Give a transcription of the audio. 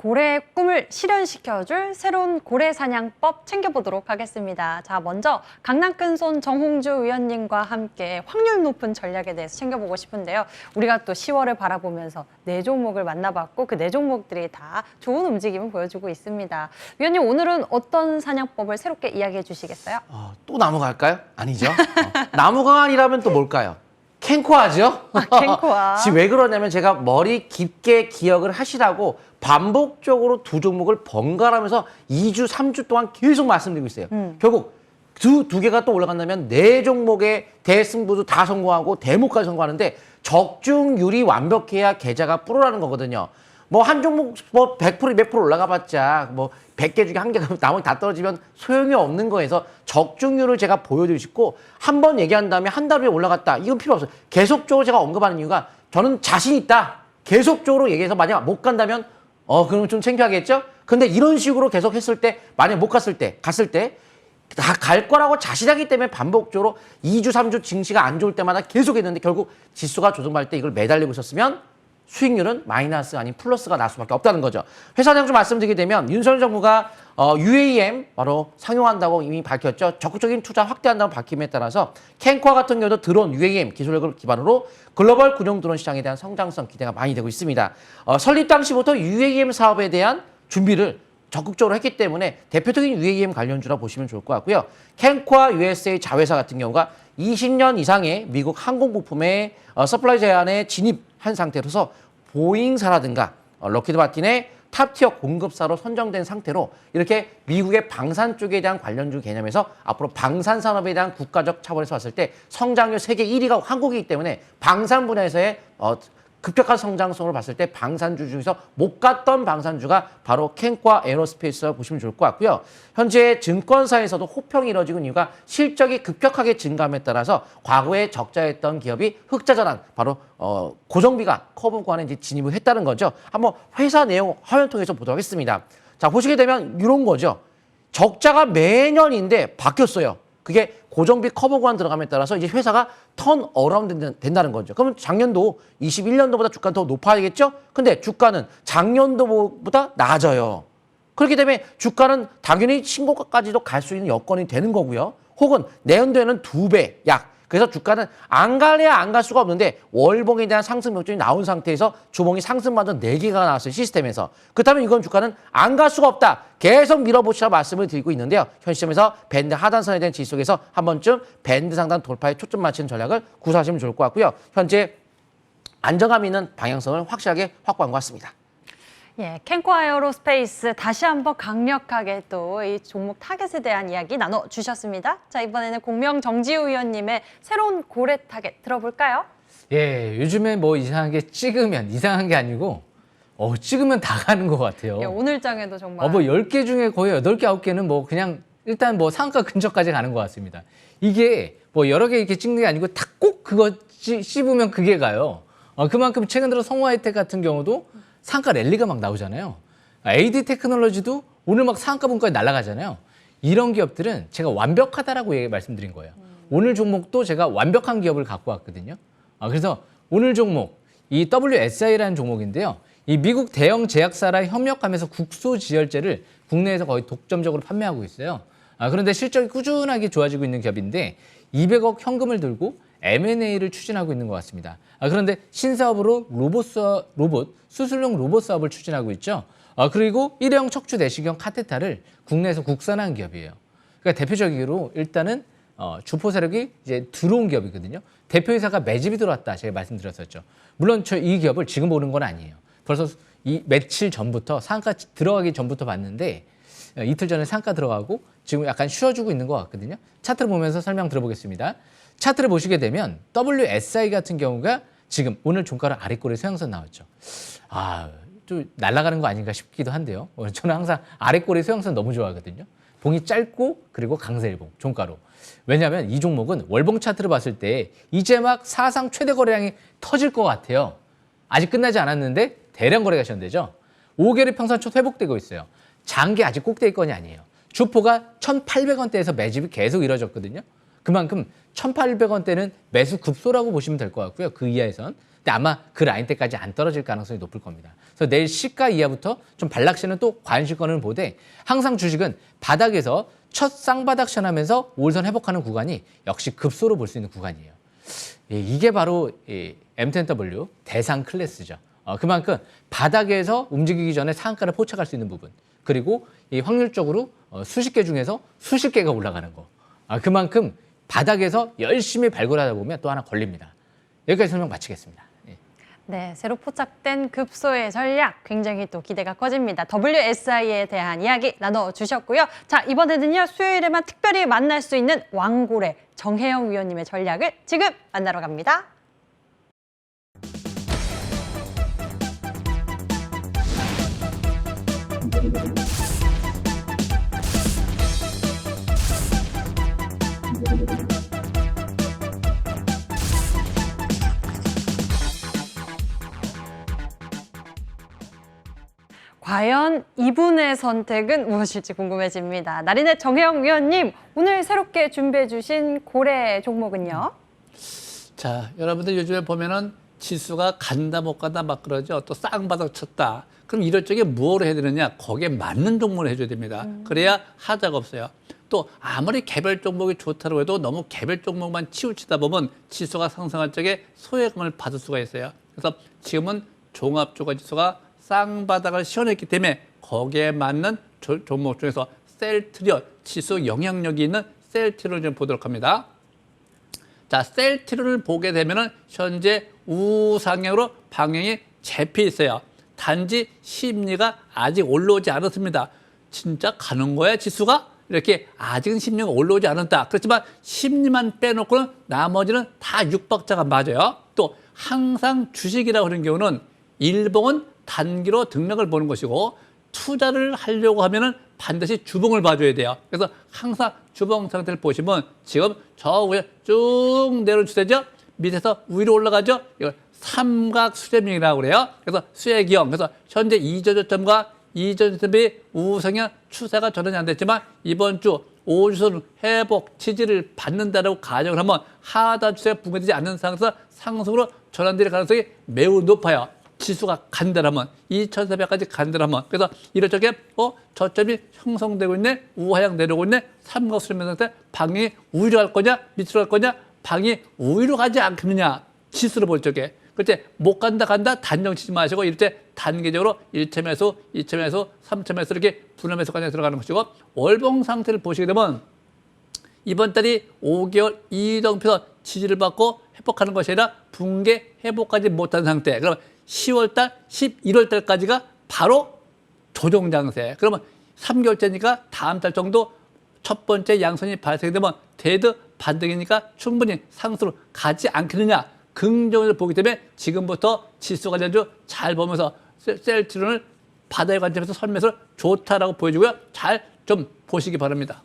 고래의 꿈을 실현시켜줄 새로운 고래 사냥법 챙겨보도록 하겠습니다. 자, 먼저 강남큰손 정홍주 위원님과 함께 확률 높은 전략에 대해서 챙겨보고 싶은데요. 우리가 또 10월을 바라보면서 4종목을 만나봤고 그 4종목들이 다 좋은 움직임을 보여주고 있습니다. 위원님, 오늘은 어떤 사냥법을 새롭게 이야기해 주시겠어요? 또 나무가 할까요? 아니죠. 나무가 아니라면 또 뭘까요? 캔코아죠? 캔코아. 지금 왜 그러냐면 제가 머리 깊게 기억을 하시라고 반복적으로 두 종목을 번갈아가면서 2주, 3주 동안 계속 말씀드리고 있어요. 결국 두 개가 또 올라간다면 4종목의 대승부도 다 성공하고 대목까지 성공하는데 적중률이 완벽해야 계좌가 불어나는 거거든요. 뭐 한 종목 뭐 100%, 200% 올라가봤자 뭐 100개 중에 1개가 나머지 다 떨어지면 소용이 없는 거에서 적중률을 제가 보여드리고 싶고 한 번 얘기한 다음에 한 달 후에 올라갔다. 이건 필요 없어요. 계속적으로 제가 언급하는 이유가 저는 자신 있다. 계속적으로 얘기해서 만약 못 간다면 그러면 좀 창피하겠죠? 근데 이런 식으로 계속 했을 때 만약 못 갔을 때 다 갈 거라고 자신하기 때문에 반복적으로 2주, 3주 증시가 안 좋을 때마다 계속 했는데 결국 지수가 조정받을 때 이걸 매달리고 있었으면 수익률은 마이너스 아닌 플러스가 날 수밖에 없다는 거죠. 회사 내용 좀 말씀드리게 되면 윤석열 정부가 UAM 바로 상용한다고 이미 밝혔죠. 적극적인 투자 확대한다고 밝힘에 따라서 캔코아 같은 경우도 드론 UAM 기술력을 기반으로 글로벌 군용 드론 시장에 대한 성장성 기대가 많이 되고 있습니다. 설립 당시부터 UAM 사업에 대한 준비를 적극적으로 했기 때문에 대표적인 UAM 관련주라 보시면 좋을 것 같고요. 캔코아 USA 자회사 같은 경우가 20년 이상의 미국 항공 부품의 서플라이 제한에 진입한 상태로서 보잉사라든가 럭키드 마틴의 탑티어 공급사로 선정된 상태로 이렇게 미국의 방산 쪽에 대한 관련주 개념에서 앞으로 방산 산업에 대한 국가적 차원에서 봤을 때 성장률 세계 1위가 한국이기 때문에 방산 분야에서의 급격한 성장성으로 봤을 때 방산주 중에서 못 갔던 방산주가 바로 캔코아 에어로스페이스라고 보시면 좋을 것 같고요. 현재 증권사에서도 호평이 이뤄지고 있는 이유가 실적이 급격하게 증가함에 따라서 과거에 적자였던 기업이 흑자 전환, 바로 고정비가 커브 구간에 이제 진입을 했다는 거죠. 한번 회사 내용 화면 통해서 보도록 하겠습니다. 자, 보시게 되면 이런 거죠. 적자가 매년인데 바뀌었어요. 그게 고정비 커버 구간 들어감에 따라서 이제 회사가 턴 어라운드 된다는 거죠. 그러면 작년도 21년도보다 주가는 더 높아야겠죠? 근데 주가는 작년도보다 낮아요. 그렇기 때문에 주가는 당연히 신고가까지도 갈 수 있는 여건이 되는 거고요. 혹은 내년도에는 2배 약. 그래서 주가는 안 갈래야 안 갈 수가 없는데 월봉에 대한 상승 목적이 나온 상태에서 주봉이 상승반전 4개가 나왔어요. 시스템에서. 그렇다면 이건 주가는 안 갈 수가 없다. 계속 밀어보시라 말씀을 드리고 있는데요. 현 시점에서 밴드 하단선에 대한 지지 속에서 한 번쯤 밴드 상단 돌파에 초점 맞추는 전략을 구사하시면 좋을 것 같고요. 현재 안정감 있는 방향성을 확실하게 확보한 것 같습니다. 예, 캔코아 에어로스페이스 다시 한번 강력하게 또 이 종목 타겟에 대한 이야기 나눠주셨습니다. 자, 이번에는 공명 정지우 위원님의 새로운 고래 타겟 들어볼까요? 예, 요즘에 뭐 이상하게 찍으면 이상한 게 아니고 찍으면 다 가는 것 같아요. 예, 오늘 장에도 정말 뭐 10개 중에 거의 8개, 9개는 뭐 그냥 일단 뭐 상가 근처까지 가는 것 같습니다. 이게 뭐 여러 개 이렇게 찍는 게 아니고 딱 꼭 그거 씹으면 그게 가요. 그만큼 최근 들어 성우하이텍 같은 경우도 상가 랠리가 막 나오잖아요. AD 테크놀로지도 오늘 막 상가 분까지 날아가잖아요. 이런 기업들은 제가 완벽하다라고 말씀드린 거예요. 오늘 종목도 제가 완벽한 기업을 갖고 왔거든요. 그래서 오늘 종목, 이 WSI라는 종목인데요. 이 미국 대형 제약사랑 협력하면서 국소지혈제를 국내에서 거의 독점적으로 판매하고 있어요. 그런데 실적이 꾸준하게 좋아지고 있는 기업인데 200억 현금을 들고 M&A를 추진하고 있는 것 같습니다. 그런데 신사업으로 로봇, 수술용 로봇 사업을 추진하고 있죠. 그리고 일회용 척추 내시경 카테타를 국내에서 국산한 기업이에요. 그러니까 대표적으로 일단은 주포 세력이 이제 들어온 기업이거든요. 대표이사가 매집이 들어왔다 제가 말씀드렸었죠. 물론 이 기업을 지금 보는 건 아니에요. 벌써 이 며칠 전부터 상가 들어가기 전부터 봤는데 이틀 전에 상가 들어가고 지금 약간 쉬어주고 있는 것 같거든요. 차트를 보면서 설명 들어보겠습니다. 차트를 보시게 되면 WSI 같은 경우가 지금 오늘 종가로 아래꼬리 소형선 나왔죠. 좀 날아가는 거 아닌가 싶기도 한데요. 저는 항상 아래꼬리 소형선 너무 좋아하거든요. 봉이 짧고 그리고 강세일봉, 종가로. 왜냐하면 이 종목은 월봉 차트를 봤을 때 이제 막 사상 최대 거래량이 터질 것 같아요. 아직 끝나지 않았는데 대량 거래가 시작되죠. 5개월 평선 초 회복되고 있어요. 장기 아직 꼭대기권이 아니에요. 주포가 1,800원대에서 매집이 계속 이뤄졌거든요. 그만큼 1,800원대는 매수 급소라고 보시면 될 것 같고요. 그 이하에선. 근데 아마 그 라인대까지 안 떨어질 가능성이 높을 겁니다. 그래서 내일 시가 이하부터 좀 반락시는 또 과잉실권을 보되 항상 주식은 바닥에서 첫 쌍바닥 시전하면서 5일선 회복하는 구간이 역시 급소로 볼 수 있는 구간이에요. 이게 바로 M10W 대상 클래스죠. 그만큼 바닥에서 움직이기 전에 상한가를 포착할 수 있는 부분, 그리고 이 확률적으로 수십 개 중에서 수십 개가 올라가는 거. 그만큼 바닥에서 열심히 발굴하다 보면 또 하나 걸립니다. 여기까지 설명 마치겠습니다. 네, 새로 포착된 급소의 전략 굉장히 또 기대가 커집니다. WSI에 대한 이야기 나눠주셨고요. 자, 이번에는요, 수요일에만 특별히 만날 수 있는 왕고래 정혜영 위원님의 전략을 지금 만나러 갑니다. 과연 이분의 선택은 무엇일지 궁금해집니다. 나린의 정혜영 위원님, 오늘 새롭게 준비해 주신 고래 종목은요? 자, 여러분들 요즘에 보면은 지수가 간다 못 간다 막 그러죠. 또 쌍바닥 쳤다. 그럼 이럴 적에 무엇을 해야 되느냐? 거기에 맞는 종목을 해줘야 됩니다. 그래야 하자가 없어요. 또 아무리 개별 종목이 좋다고 해도 너무 개별 종목만 치우치다 보면 지수가 상승할 적에 소외감을 받을 수가 있어요. 그래서 지금은 종합주가 지수가 쌍바닥을 시원했기 때문에 거기에 맞는 종목 중에서 셀트리온 지수 영향력이 있는 셀트리온을 좀 보도록 합니다. 자, 셀트리온을 보게 되면은 현재 우상향으로 방향이 잡혀 있어요. 단지 심리가 아직 올라오지 않았습니다. 진짜 가는 거야 지수가? 이렇게 아직은 심리가 올라오지 않았다. 그렇지만 심리만 빼놓고는 나머지는 다 육박자가 맞아요. 또 항상 주식이라고 하는 경우는 일봉은 단기로 등락을 보는 것이고 투자를 하려고 하면은 반드시 주봉을 봐줘야 돼요. 그래서 항상 주봉 상태를 보시면 지금 저 위에 쭉 내려온 추세죠. 밑에서 위로 올라가죠. 이걸 삼각 수렴형이라고 그래요. 그래서 수액형. 그래서 현재 이저저점과 이저저점이 우상향 추세가 전환이 안 됐지만 이번 주 5주선 회복 지지를 받는다라고 가정을 하면 하단 추세가 붕괴되지 않는 상황에서 상승으로 전환될 가능성이 매우 높아요. 지수가 간다라면 2,400까지 간다라면 그래서 이럴 적에 저점이 형성되고 있네, 우하향 내려오고 있네, 삼각 수렴 상태 방향이 우위로 갈 거냐 밑으로 갈 거냐, 방향이 우위로 가지 않겠느냐 지수로 볼 적에 그때 못 간다 단정 치지 마시고 이럴 때 단계적으로 1차 매수, 2차 매수, 3차 매수 이렇게 분할 매수까지 들어가는 것이고 월봉 상태를 보시게 되면 이번 달이 5개월 이동표에서 지지를 받고 회복하는 것이 아니라 붕괴 회복까지 못한 상태. 그럼 10월달, 11월달까지가 바로 조정 장세. 그러면 3개월째니까 다음 달 정도 첫 번째 양선이 발생되면 데드 반등이니까 충분히 상승으로 가지 않겠느냐. 긍정을 보기 때문에 지금부터 지수 관련주 잘 보면서 셀트리온을 바다의 관점에서 선매수를 좋다라고 보여주고요. 잘 좀 보시기 바랍니다.